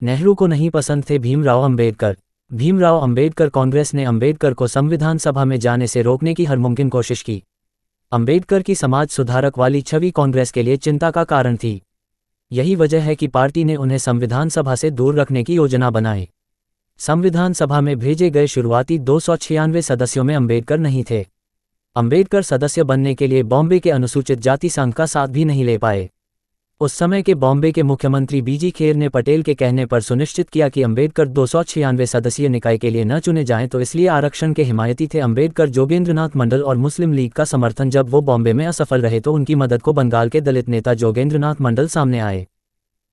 नेहरू को नहीं पसंद थे भीमराव अंबेडकर। भीमराव अंबेडकर कांग्रेस ने अंबेडकर को संविधान सभा में जाने से रोकने की हर मुमकिन कोशिश की। अंबेडकर की समाज सुधारक वाली छवि कांग्रेस के लिए चिंता का कारण थी। यही वजह है कि पार्टी ने उन्हें संविधान सभा से दूर रखने की योजना बनाई। संविधान सभा में भेजे गए शुरुआती 296 सदस्यों में अंबेडकर नहीं थे। अंबेडकर सदस्य बनने के लिए बॉम्बे के अनुसूचित जाति संघ का साथ भी नहीं ले पाए। उस समय के बॉम्बे के मुख्यमंत्री बीजी खेर ने पटेल के कहने पर सुनिश्चित किया कि अंबेडकर 296 सदस्यीय निकाय के लिए न चुने जाएं, तो इसलिए आरक्षण के हिमायती थे अंबेडकर। जोगेंद्रनाथ मंडल और मुस्लिम लीग का समर्थन जब वो बॉम्बे में असफल रहे तो उनकी मदद को बंगाल के दलित नेता जोगेंद्रनाथ मंडल सामने आए।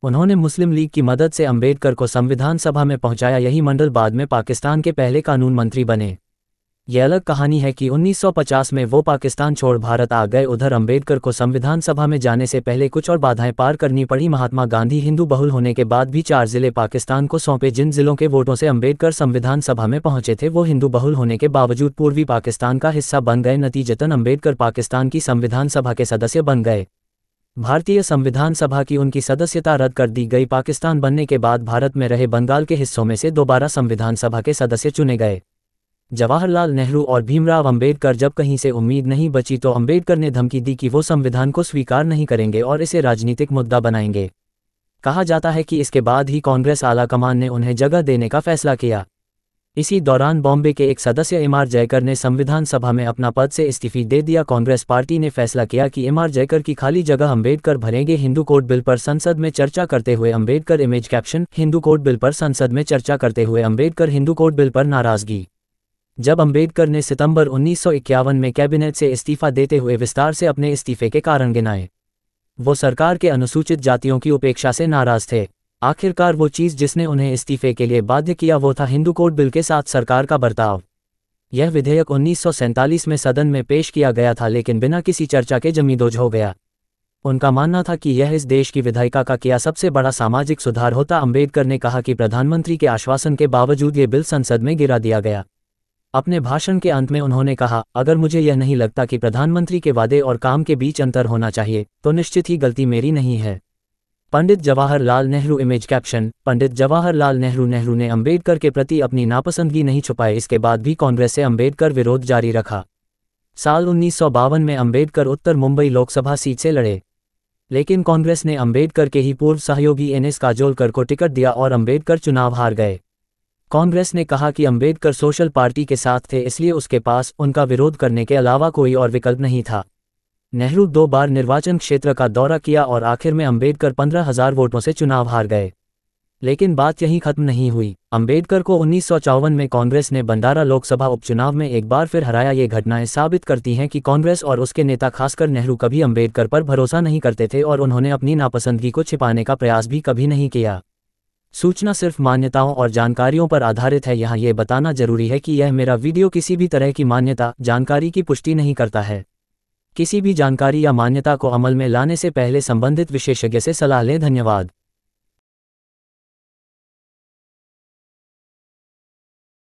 उन्होंने मुस्लिम लीग की मदद से अंबेडकर को संविधान सभा में पहुंचाया। यही मंडल बाद में पाकिस्तान के पहले कानून मंत्री बने। यह अलग कहानी है कि 1950 में वो पाकिस्तान छोड़ भारत आ गए। उधर अंबेडकर को संविधान सभा में जाने से पहले कुछ और बाधाएं पार करनी पड़ी। महात्मा गांधी हिंदू बहुल होने के बाद भी 4 जिले पाकिस्तान को सौंपे। जिन जिलों के वोटों से अंबेडकर संविधान सभा में पहुंचे थे वो हिंदू बहुल होने के बावजूद पूर्वी पाकिस्तान का हिस्सा बन गए। नतीजतन अंबेडकर पाकिस्तान की संविधान सभा के सदस्य बन गए। भारतीय संविधान सभा की उनकी सदस्यता रद्द कर दी गई। पाकिस्तान बनने के बाद भारत में रहे बंगाल के हिस्सों में से दोबारा संविधान सभा के सदस्य चुने गए। जवाहरलाल नेहरू और भीमराव अंबेडकर जब कहीं से उम्मीद नहीं बची तो अंबेडकर ने धमकी दी कि वो संविधान को स्वीकार नहीं करेंगे और इसे राजनीतिक मुद्दा बनाएंगे। कहा जाता है कि इसके बाद ही कांग्रेस आलाकमान ने उन्हें जगह देने का फैसला किया। इसी दौरान बॉम्बे के एक सदस्य एमआर जयकर ने संविधान सभा में अपना पद से इस्तीफा दे दिया। कांग्रेस पार्टी ने फैसला किया कि एमआर जयकर की खाली जगह अंबेडकर भरेंगे। हिंदू कोड बिल पर संसद में चर्चा करते हुए Ambedkar. Image caption: Hindu code bill पर संसद में चर्चा करते हुए अंबेडकर। हिंदू कोड बिल पर नाराजगी। जब अंबेडकर ने सितंबर 1951 में कैबिनेट से इस्तीफा देते हुए विस्तार से अपने इस्तीफे के कारण गिनाए। वो सरकार के अनुसूचित जातियों की उपेक्षा से नाराज थे। आखिरकार वो चीज़ जिसने उन्हें इस्तीफे के लिए बाध्य किया वो था हिंदू कोड बिल के साथ सरकार का बर्ताव। यह विधेयक 1947 में सदन में पेश किया गया था, लेकिन बिना किसी चर्चा के जमींदोज हो गया। उनका मानना था कि यह इस देश की विधायिका का किया सबसे बड़ा सामाजिक सुधार होता। अंबेडकर ने कहा कि प्रधानमंत्री के आश्वासन के बावजूद ये बिल संसद में गिरा दिया गया। अपने भाषण के अंत में उन्होंने कहा, अगर मुझे यह नहीं लगता कि प्रधानमंत्री के वादे और काम के बीच अंतर होना चाहिए तो निश्चित ही गलती मेरी नहीं है। पंडित जवाहरलाल नेहरू। Image caption: Pandit Jawaharlal Nehru. नेहरू ने अंबेडकर के प्रति अपनी नापसंदगी नहीं छुपाई। इसके बाद भी कांग्रेस से अंबेडकर विरोध जारी रखा। साल 1952 में अंबेडकर उत्तर मुंबई लोकसभा सीट से लड़े, लेकिन कांग्रेस ने अंबेडकर के ही पूर्व सहयोगी एनएस काजोलकर को टिकट दिया और अंबेडकर चुनाव हार गए। कांग्रेस ने कहा कि अंबेडकर सोशल पार्टी के साथ थे, इसलिए उसके पास उनका विरोध करने के अलावा कोई और विकल्प नहीं था। नेहरू 2 बार निर्वाचन क्षेत्र का दौरा किया और आखिर में अंबेडकर 15,000 वोटों से चुनाव हार गए। लेकिन बात यहीं खत्म नहीं हुई। अंबेडकर को 1954 में कांग्रेस ने बंडारा लोकसभा उपचुनाव में एक बार फिर हराया। ये घटनाएं साबित करती हैं कि कांग्रेस और उसके नेता खासकर नेहरू कभी अंबेडकर पर भरोसा नहीं करते थे और उन्होंने अपनी नापसंदगी को छिपाने का प्रयास भी कभी नहीं किया। सूचना सिर्फ मान्यताओं और जानकारियों पर आधारित है। यहाँ ये बताना जरूरी है कि यह मेरा वीडियो किसी भी तरह की मान्यता जानकारी की पुष्टि नहीं करता है। किसी भी जानकारी या मान्यता को अमल में लाने से पहले संबंधित विशेषज्ञ से सलाह लें। धन्यवाद।